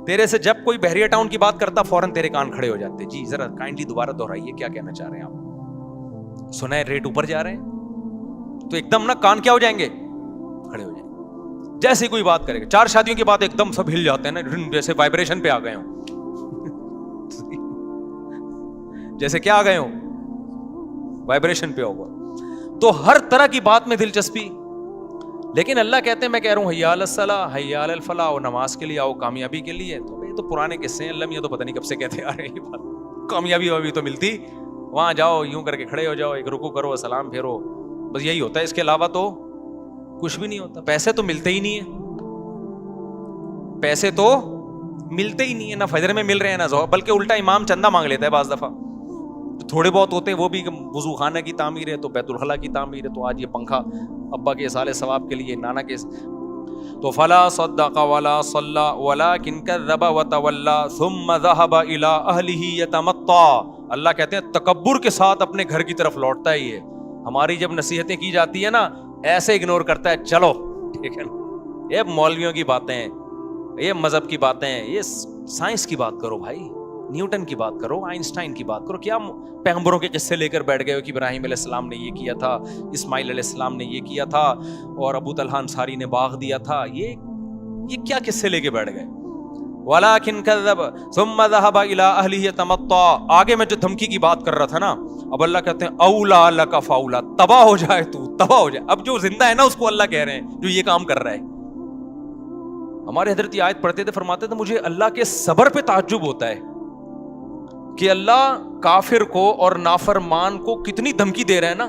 تیرے سے جب کوئی بحریہ ٹاؤن کی بات کرتا فوراً تیرے کان کھڑے ہو جاتے. جی ذرا کائنڈلی دوبارہ دہرائیے, کیا کہنا چاہ رہے ہیں آپ؟ سنا ہے ریٹ اوپر جا رہے ہیں, تو ایک دم نا کان کیا ہو جائیں گے, کھڑے ہو جائیں گے. جیسے کوئی بات کرے گا, 4 شادیوں کی بات ایک دم سب ہل جاتے ہیں نا, جیسے وائبریشن پہ آ گئے ہوں. جیسے کیا آ گئے ہوں, وائبریشن پہ ہوگا. تو ہر طرح کی بات میں دلچسپی. لیکن اللہ کہتے ہیں میں کہہ رہا ہوں حی علی الصلاۃ حی علی الفلاح, اور نماز کے لیے آؤ, کامیابی کے لیے. تو یہ تو پرانے قصے ہیں, اللہ یہ تو پتہ نہیں کب سے کہتے آ رہے ہیں. یہ بات کامیابی ابھی تو ملتی, وہاں جاؤ یوں کر کے کھڑے ہو جاؤ, ایک رکوع کرو, سلام پھیرو, بس یہی ہوتا ہے. اس کے علاوہ تو کچھ بھی نہیں ہوتا. پیسے تو ملتے ہی نہیں ہیں, پیسے تو ملتے ہی نہیں ہیں, نہ فجر میں مل رہے ہیں نہ ظہر, بلکہ الٹا امام چندہ مانگ لیتا ہے بعض دفعہ. تھوڑے بہت ہوتے ہیں وہ بھی, وضو خانہ کی تعمیر ہے تو بیت الخلاء کی تعمیر ہے, تو آج یہ پنکھا ابا کے اصال ثواب کے لیے, نانا کے. تو فلا صدق ولا صلی ولکن کذب وتولی ثم ذهب الى اهله يتمطى. اللہ کہتے ہیں تکبر کے ساتھ اپنے گھر کی طرف لوٹتا ہے. یہ ہماری جب نصیحتیں کی جاتی ہے نا, ایسے اگنور کرتا ہے, چلو ٹھیک ہے نا, یہ مولویوں کی باتیں ہیں, یہ مذہب کی باتیں ہیں, یہ سائنس کی بات کرو بھائی, نیوٹن کی بات کرو, آئنسٹائن کی بات کرو. کیا پیغمبروں کے قصے لے کر بیٹھ گئے ہو کہ ابراہیم علیہ السلام نے یہ کیا تھا, اسماعیل علیہ السلام نے یہ کیا تھا, اور ابو طلحہ انصاری نے باغ دیا تھا. یہ کیا قصے لے کے بیٹھ گئے؟ ولکن کذب ثم ذهب الى اهله يتمطى. آگے میں جو دھمکی کی بات کر رہا تھا نا, اب اللہ کہتے ہیں اولا لک فاولا, تباہ ہو جائے تو, تباہ ہو جائے. اب جو زندہ ہے نا اس کو اللہ کہہ رہے ہیں جو یہ کام کر رہا ہے. ہمارے حضرت یہ آیت پڑھتے تھے, فرماتے تھے مجھے اللہ کے صبر پہ تعجب ہوتا ہے کہ اللہ کافر کو اور نافرمان کو کتنی دھمکی دے رہے ہیں نا,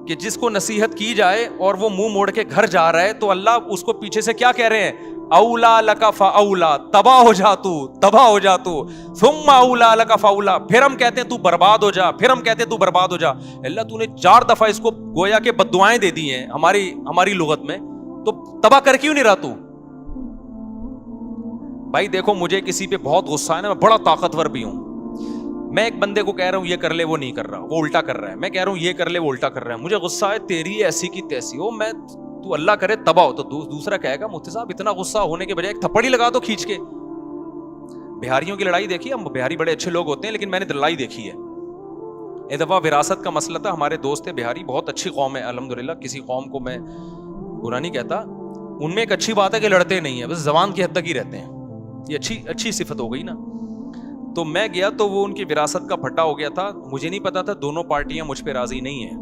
کہ جس کو نصیحت کی جائے اور وہ منہ موڑ کے گھر جا رہا ہے تو اللہ اس کو پیچھے سے کیا کہہ رہے ہیں, اولا لک فاولا, تباہ ہو جا تو, تباہ ہو جا تو, ثم اولا لک فاولا, پھر ہم کہتے ہیں تو برباد ہو جا, پھر ہم کہتے ہیں تو برباد ہو جا. اللہ تو نے 4 دفعہ اس کو گویا کہ بد دعائیں دے دی ہیں ہماری لغت میں, تو تباہ کر کیوں نہیں رہا تو؟ بھائی دیکھو مجھے کسی پہ بہت غصہ ہے نا, میں بڑا طاقتور بھی ہوں, میں ایک بندے کو کہہ رہا ہوں یہ کر لے, وہ نہیں کر رہا, وہ الٹا کر رہا ہے. میں کہہ رہا ہوں یہ کر لے, وہ الٹا کر رہا ہے. مجھے غصہ ہے, تیری ایسی کی تیسی ہو, میں تو اللہ کرے تباہ ہو. تو دوسرا کہے گا مفتی صاحب اتنا غصہ ہونے کے بجائے ایک تھپڑ ہی لگا دو کھینچ کے. بہاریوں کی لڑائی دیکھی, ہم بہاری بڑے اچھے لوگ ہوتے ہیں, لیکن میں نے لڑائی دیکھی ہے. ایک دفعہ وراثت کا مسئلہ تھا, ہمارے دوست تھے بہاری, بہت اچھی قوم ہے الحمدللہ, کسی قوم کو میں برا نہیں کہتا. ان میں ایک اچھی بات ہے کہ لڑتے نہیں ہیں, بس زبان کی حد تک ہی رہتے ہیں. یہ اچھی صفت ہو گئی نا. تو میں گیا تو وہ ان کی وراثت کا پھٹا ہو گیا تھا. مجھے نہیں پتا تھا دونوں پارٹیاں مجھ پہ راضی نہیں ہیں.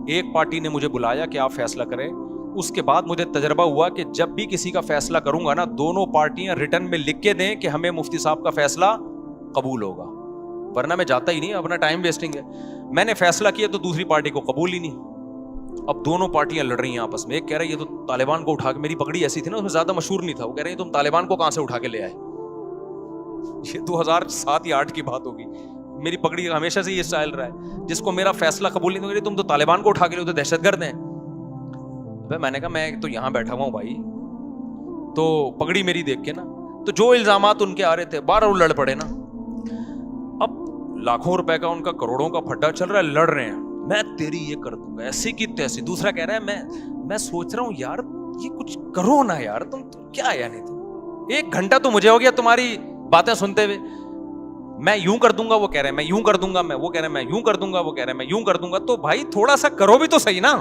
ایک پارٹی نے مجھے بلایا کہ آپ فیصلہ کریں, اس کے بعد مجھے تجربہ ہوا کہ جب بھی کسی کا فیصلہ کروں گا نا, دونوں پارٹیاں ریٹرن میں لکھ کے دیں کہ ہمیں مفتی صاحب کا فیصلہ قبول ہوگا, ورنہ میں جاتا ہی نہیں, اپنا ٹائم ویسٹنگ ہے. میں نے فیصلہ کیا تو دوسری پارٹی کو قبول ہی نہیں. اب دونوں پارٹیاں لڑ رہی ہیں آپس میں. ایک کہہ رہا ہے یہ تو طالبان کو اٹھا کے, میری پگڑی ایسی تھی نا اس میں زیادہ مشہور نہیں تھا, وہ کہہ رہے ہیں تم طالبان کو کہاں سے اٹھا کے لے آئے. یہ 2007 یا 2008 کی بات ہوگی. میری پگڑی ہمیشہ سے یہ اسٹائل رہا ہے, جس کو میرا فیصلہ قبول نہیں ہوگا تم تو طالبان کو اٹھا کے لے, تو دہشت گرد ہیں. میں نے کہا میں تو یہاں بیٹھا ہوا ہوں بھائی, تو پگڑی میری دیکھ کے نا, تو جو الزامات ان کے آ رہے تھے بار وہ لڑ پڑے نا. اب لاکھوں روپے کا ان کا کروڑوں کا پھڈا چل رہا ہے, لڑ رہے ہیں, میں تیری یہ کر دوں گا ایسی کی تیسی. دوسرا کہہ رہا ہے میں سوچ رہا ہوں یار یہ کچھ کرو نا یار, تم کیا یعنی تم 1 گھنٹہ تو مجھے ہو گیا تمہاری باتیں سنتے ہوئے. میں یوں کر دوں گا, وہ کہہ رہے ہیں میں یوں کر دوں گا, وہ کہہ رہے ہیں میں یوں کر دوں گا, وہ کہہ رہے ہیں میں یوں کر دوں گا. تو بھائی تھوڑا سا کرو بھی تو صحیح نا,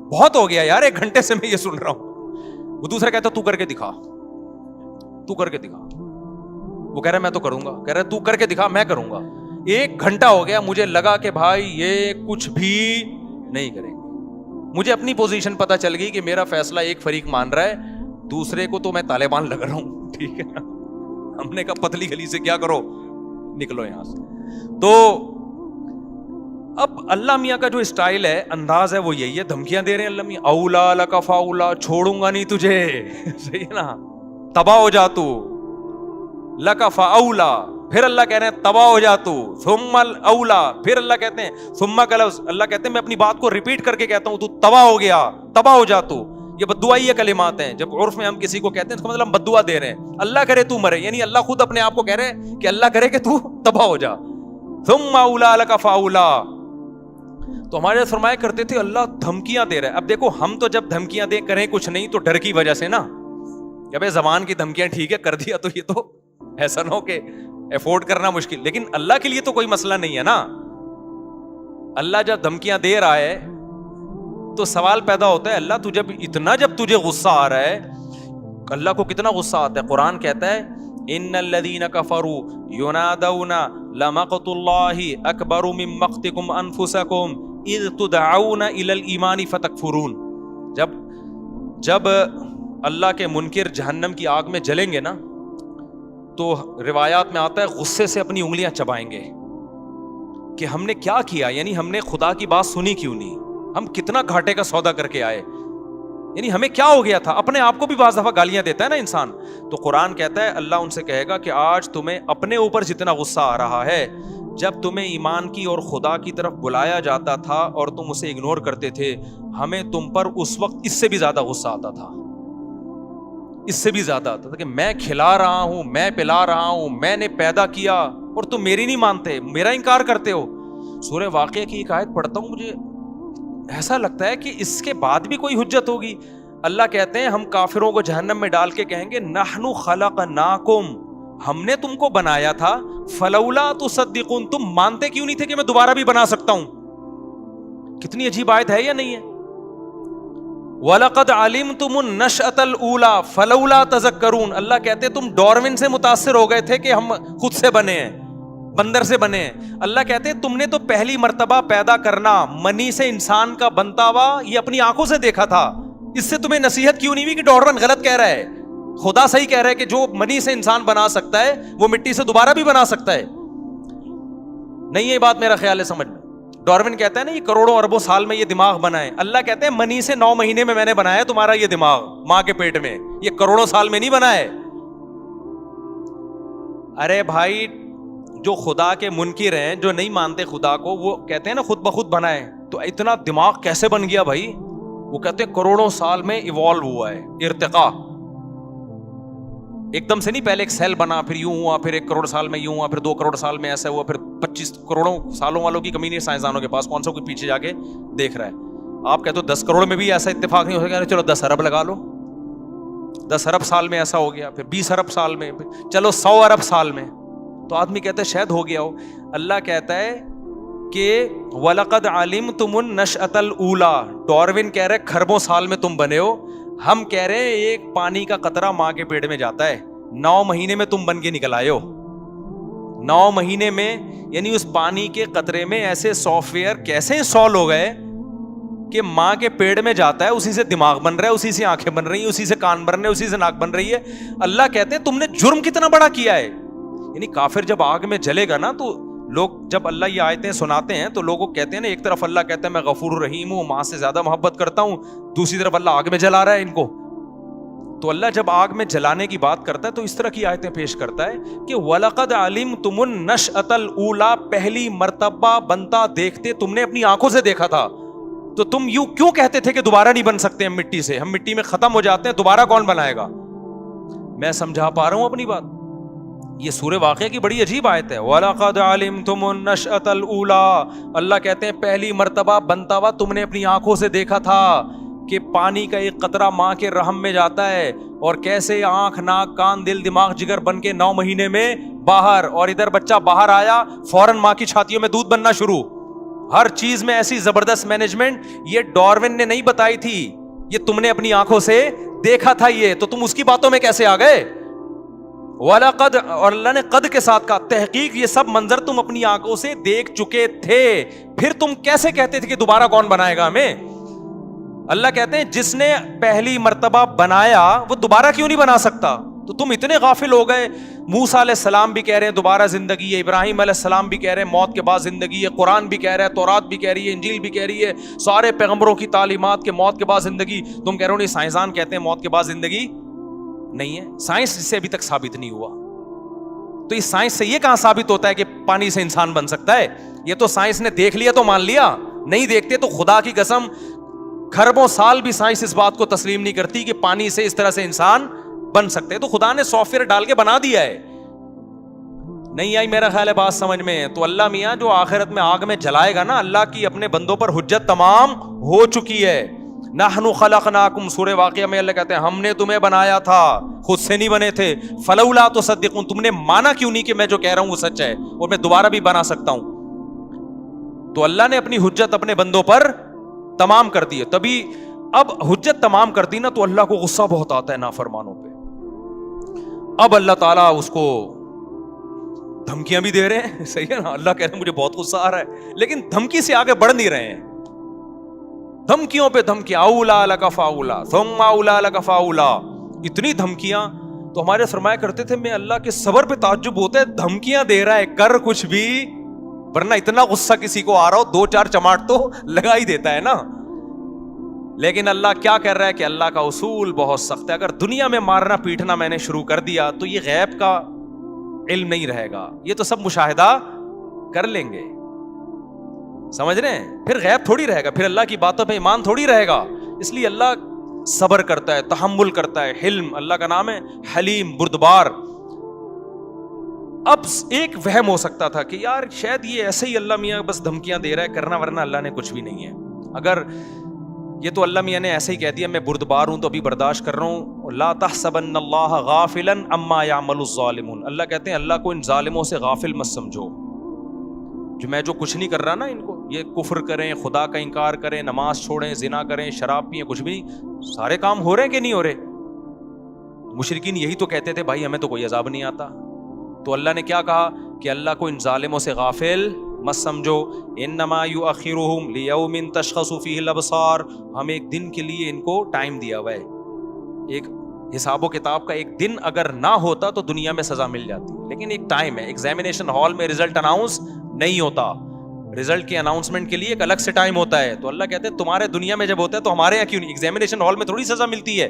بہت ہو گیا یار 1 گھنٹے سے میں یہ سن رہا ہوں. وہ دوسرا کہتا تو کر کے دکھا, تو کر کے دکھا. وہ کہہ رہا ہے میں تو کروں گا, کہہ رہا ہے تو کر کے دکھا, میں کروں گا. 1 گھنٹہ ہو گیا, مجھے لگا کہ بھائی یہ کچھ بھی نہیں کریں گے. مجھے اپنی پوزیشن پتا چل گئی کہ میرا فیصلہ ایک فریق مان رہا ہے, دوسرے کو تو میں طالبان لگ رہا ہوں. ٹھیک ہے نا, ہم نے کہا پتلی گلی سے کیا کرو, نکلو یہاں سے. تو اب اللہ میاں کا جو اسٹائل ہے, انداز ہے, وہ یہی ہے, دھمکیاں دے رہے ہیں اللہ میاں, اولا لک فاولا, چھوڑوں گا نہیں تجھے. صحیح ہے نا, تباہ ہو جا تو, لک فاولا, پھر اللہ کہہ رہے ہیں تباہ ہو جا تو, ثم الاولا, پھر اللہ کہتے ہیں ثم کلوز, اللہ کہتے ہیں میں اپنی بات کو ریپیٹ کر کے کہتا ہوں تو تباہ ہو گیا, تباہ ہو جا تو. یہ بددعائی کلمات ہیں, جب عرف میں ہم کسی کو کہتے ہیں اس کا مطلب ہم بددعا دے رہے ہیں. اللہ کرے تو مرے, یعنی اللہ خود اپنے آپ کو کہہ رہے ہیں کہ اللہ کرے کہ تو تباہ ہو جا. ثم اولا لک فاولا. تو ہمارے فرمایا کرتے تھے اللہ دھمکیاں دے رہا ہے. اب دیکھو ہم تو جب دھمکیاں دیں کریں کچھ نہیں تو ڈر کی وجہ سے نا, کہ بھائی زبان کی دھمکیاں ٹھیک ہے کر دیا, تو یہ تو ایسا نہ ہو کہ افورڈ کرنا مشکل. لیکن اللہ کے لیے تو کوئی مسئلہ نہیں ہے نا. اللہ جب دھمکیاں دے رہا ہے تو سوال پیدا ہوتا ہے, اللہ جب تجھے غصہ آ رہا ہے, اللہ کو کتنا غصہ آتا ہے. قرآن کہتا ہے ان الذین کفروا ینادون لمقت اللہ اکبر من مقتکم انفسکم اذ تدعون الی الایمان فتکفرون. جب اللہ کے منکر جہنم کی آگ میں جلیں گے نا, تو روایات میں آتا ہے غصے سے اپنی انگلیاں چبائیں گے کہ ہم نے کیا کیا, یعنی ہم نے خدا کی بات سنی کیوں نہیں, ہم کتنا گھاٹے کا سودا کر کے آئے, یعنی ہمیں کیا ہو گیا تھا. اپنے آپ کو بھی بعض دفعہ گالیاں دیتا ہے نا انسان. تو قرآن کہتا ہے اللہ ان سے کہے گا کہ آج تمہیں اپنے اوپر جتنا غصہ آ رہا ہے, جب تمہیں ایمان کی اور خدا کی طرف بلایا جاتا تھا اور تم اسے اگنور کرتے تھے, ہمیں تم پر اس وقت اس سے بھی زیادہ غصہ آتا تھا, اس سے بھی زیادہ آتا تھا کہ میں کھلا رہا ہوں, میں پلا رہا ہوں, میں نے پیدا کیا اور تم میری نہیں مانتے, میرا انکار کرتے ہو. سورہ واقعہ کی ایک آیت پڑھتا ہوں, مجھے ایسا لگتا ہے کہ اس کے بعد بھی کوئی حجت ہوگی. اللہ کہتے ہیں ہم کافروں کو جہنم میں ڈال کے کہیں گے نحن خلقناکم, ہم نے تم کو بنایا تھا, فلولا تصدقون, تم مانتے کیوں نہیں تھے کہ میں دوبارہ بھی بنا سکتا ہوں. کتنی عجیب آیت ہے یا نہیں ہے. وَلَقَدْ عَلِمْتُمُ النَّشْأَةَ الْأُولَى فَلَوْلَا تَذَكَّرُونَ. اللہ کہتے تم ڈارون سے متاثر ہو گئے تھے کہ ہم خود سے بنے ہیں, بندر سے بنے ہیں. اللہ کہتے تم نے تو پہلی مرتبہ پیدا کرنا منی سے انسان کا بنتا ہوا یہ اپنی آنکھوں سے دیکھا تھا, اس سے تمہیں نصیحت کیوں نہیں ہوئی کہ ڈارون غلط کہہ رہا ہے, خدا صحیح کہہ رہا ہے کہ جو منی سے انسان بنا سکتا ہے وہ مٹی سے دوبارہ بھی بنا سکتا ہے. نہیں یہ بات میرا خیال ہے سمجھ میں. ڈارون کہتا ہے نا یہ کروڑوں اربوں سال میں یہ دماغ بنا ہے, اللہ کہتے ہیں منی سے 9 مہینے میں نے بنایا تمہارا یہ دماغ ماں کے پیٹ میں, یہ کروڑوں سال میں نہیں بنا ہے. ارے بھائی جو خدا کے منکر ہیں, جو نہیں مانتے خدا کو, وہ کہتے ہیں نا خود بخود بنا ہے, تو اتنا دماغ کیسے بن گیا بھائی. وہ کہتے ہیں کروڑوں سال میں ایوالو ہوا ہے, ارتقا ایک دم سے نہیں, پہلے ایک سیل بنا پھر یوں ہوا, پھر 1 کروڑ سال میں یوں ہوا, پھر 2 کروڑ سال میں ایسا ہوا, پھر 25 کروڑوں سالوں والوں کی کمی نہیں سائنسدانوں کے پاس, کون سا کوئی پیچھے جا کے دیکھ رہا ہے. آپ کہتے ہو 10 کروڑ میں بھی ایسا اتفاق نہیں ہو سکتا, چلو 10 ارب لگا لو, 10 ارب سال میں ایسا ہو گیا, پھر 20 ارب سال میں, چلو 100 ارب سال میں, تو آدمی کہتا ہے شاید ہو گیا ہو. اللہ کہتا ہے کہ وَلَقَدْ عَلِمْتُمُ النَّشْأَةَ الْأُولَى, ڈارون کہہ رہے کھربوں سال میں تم بنے ہو, ہم کہہ رہے ہیں ایک پانی کا قطرہ ماں کے پیٹ میں جاتا ہے, 9 مہینے میں تم بن کے نکل آئے ہو. 9 مہینے میں, یعنی اس پانی کے قطرے میں ایسے سافٹ ویئر کیسے انسٹال ہو گئے کہ ماں کے پیڑ میں جاتا ہے, اسی سے دماغ بن رہا ہے, اسی سے آنکھیں بن رہی ہیں, اسی سے کان بن رہے ہیں, اسی سے ناک بن رہی ہے. اللہ کہتے ہیں تم نے جرم کتنا بڑا کیا ہے. یعنی کافر جب آگ میں جلے گا نا, تو لوگ جب اللہ یہ آیتیں سناتے ہیں تو لوگوں کہتے ہیں نا, ایک طرف اللہ کہتا ہے میں غفور رحیم ہوں, ماں سے زیادہ محبت کرتا ہوں, دوسری طرف اللہ آگ میں جلا رہا ہے ان کو. تو اللہ جب آگ میں جلانے کی بات کرتا ہے تو اس طرح کی آیتیں پیش کرتا ہے کہ وَلَقَدْ عَلِمْتُمُ النَّشْأَةَ الْأُولَىٰ, پہلی مرتبہ بنتا دیکھتے تم نے اپنی آنکھوں سے دیکھا تھا, تو تم یوں کیوں کہتے تھے کہ دوبارہ نہیں بن سکتے ہم مٹی سے, ہم مٹی میں ختم ہو جاتے ہیں, دوبارہ کون بنائے گا. میں سمجھا پا رہا ہوں اپنی بات. یہ سورہ واقعہ کی بڑی عجیب آیت ہے. وَلَقَدْ عَلِمْتُمُ النَّشْأَةَ الْأُولَىٰ, اللہ کہتے ہیں پہلی مرتبہ بنتا ہوا تم نے اپنی آنکھوں سے دیکھا تھا کہ پانی کا ایک قطرہ ماں کے رحم میں جاتا ہے, اور کیسے آنکھ, ناک, کان, دل, دماغ, جگر بن کے 9 مہینے میں باہر, اور ادھر بچہ باہر آیا فوراً ماں کی چھاتیوں میں دودھ بننا شروع. ہر چیز میں ایسی زبردست مینجمنٹ. یہ ڈاروین نے نہیں بتائی تھی, یہ تم نے اپنی آنکھوں سے دیکھا تھا. یہ تو تم اس کی باتوں میں کیسے آ گئے. وَلَقَدْ, اور اللہ نے قد کے ساتھ کہا, تحقیق یہ سب منظر تم اپنی آنکھوں سے دیکھ چکے تھے, پھر تم کیسے کہتے تھے کہ دوبارہ کون بنائے گا ہمیں. اللہ کہتے ہیں جس نے پہلی مرتبہ بنایا وہ دوبارہ کیوں نہیں بنا سکتا. تو تم اتنے غافل ہو گئے. موسیٰ علیہ السلام بھی کہہ رہے ہیں دوبارہ زندگی ہے, ابراہیم علیہ السلام بھی کہہ رہے ہیں موت کے بعد زندگی ہے, قرآن بھی کہہ رہا ہے, تورات بھی کہہ رہی ہے, انجیل بھی کہہ رہی ہے, سارے پیغمبروں کی تعلیمات کے موت کے بعد زندگی. تم کہہ رہے ہو نہیں, سائنسدان کہتے ہیں موت کے بعد زندگی نہیں ہے. سائنس سے ابھی تک ثابت نہیں ہوا. تو اس سائنس سے یہ کہاں ثابت ہوتا ہے کہ پانی سے انسان بن سکتا ہے. یہ تو سائنس نے دیکھ لیا تو مان لیا, نہیں دیکھتے تو خدا کی قسم کھربوں سال بھی سائنس اس بات کو تسلیم نہیں کرتی کہ پانی سے اس طرح سے انسان بن سکتے. تو خدا نے سافٹ ویئر ڈال کے بنا دیا ہے. نہیں آئی میرا خیال ہے بات سمجھ میں. تو اللہ میاں جو آخرت میں آگ میں جلائے گا نا, اللہ کی اپنے بندوں پر حجت تمام ہو چکی ہے. نحن خلقناکم, سورہ واقعہ میں اللہ کہتے ہیں ہم نے تمہیں بنایا تھا, خود سے نہیں بنے تھے. فلولا تصدقون, تم نے مانا کیوں نہیں کہ میں جو کہہ رہا ہوں وہ سچ ہے اور میں دوبارہ بھی بنا سکتا ہوں. تو اللہ نے اپنی حجت اپنے بندوں پر تمام کر دی ہے. تبھی اب حجت تمام کر دی نا تو اللہ کو غصہ بہت آتا ہے نافرمانوں پہ. اب اللہ تعالیٰ اس کو دھمکیاں بھی دے رہے ہیں, صحیح ہے نا. اللہ کہہ رہے ہیں مجھے بہت غصہ آ رہا ہے, لیکن دھمکی سے آگے بڑھ نہیں رہے ہیں. دھمکیوں پہ دھمکیاں, اولا لک فاولا ثم اولا لک فاولا, اتنی دھمکیاں. تو ہمارے فرمایا کرتے تھے میں اللہ کے صبر پہ تعجب ہوتا ہے, دھمکیاں دے رہا ہے کر کچھ بھی, ورنہ اتنا غصہ کسی کو آ رہا ہو 2-4 چماٹ تو لگا ہی دیتا ہے نا. لیکن اللہ کیا کر رہا ہے کہ اللہ کا اصول بہت سخت ہے. اگر دنیا میں مارنا پیٹنا میں نے شروع کر دیا تو یہ غیب کا علم نہیں رہے گا, یہ تو سب مشاہدہ کر لیں گے, سمجھ رہے ہیں. پھر غیب تھوڑی رہے گا, پھر اللہ کی باتوں پہ ایمان تھوڑی رہے گا. اس لیے اللہ صبر کرتا ہے, تحمل کرتا ہے. حلم اللہ کا نام ہے, حلیم, بردبار. اب ایک وہم ہو سکتا تھا کہ یار شاید یہ ایسے ہی اللہ میاں بس دھمکیاں دے رہا ہے, کرنا ورنہ اللہ نے کچھ بھی نہیں ہے. اگر یہ تو اللہ میاں نے ایسے ہی کہہ دیا میں بردبار ہوں تو ابھی برداشت کر رہا ہوں. لا تحسبن اللہ غافلا عما يعمل الظالمون, اللہ کہتے ہیں اللہ کو ان ظالموں سے غافل مت سمجھو. جو میں جو کچھ نہیں کر رہا نا ان کو, یہ کفر کریں, خدا کا انکار کریں, نماز چھوڑیں, زنا کریں, شراب پئیں, کچھ بھی سارے کام ہو رہے ہیں کہ نہیں ہو رہے. مشرکین یہی تو کہتے تھے بھائی ہمیں تو کوئی عذاب نہیں آتا. تو اللہ نے کیا کہا کہ اللہ کو ان ظالموں سے غافل مت سمجھو. انما یؤخرهم لیوم تشخص فیہ الابصار, ہم ایک دن کے لیے ان کو ٹائم دیا ہوا ہے. ایک حساب و کتاب کا ایک دن اگر نہ ہوتا تو دنیا میں سزا مل جاتی, لیکن ایک ٹائم ہے. ایگزامینیشن ہال میں رزلٹ اناؤنس نہیں ہوتا, رزلٹ کے اناؤنسمنٹ کے لیے ایک الگ سے ٹائم ہوتا ہے. تو اللہ کہتے ہیں تمہارے دنیا میں جب ہوتا ہے تو ہمارے یہاں کیوں نہیں, ایگزامینیشن ہال میں تھوڑی سزا ملتی ہے.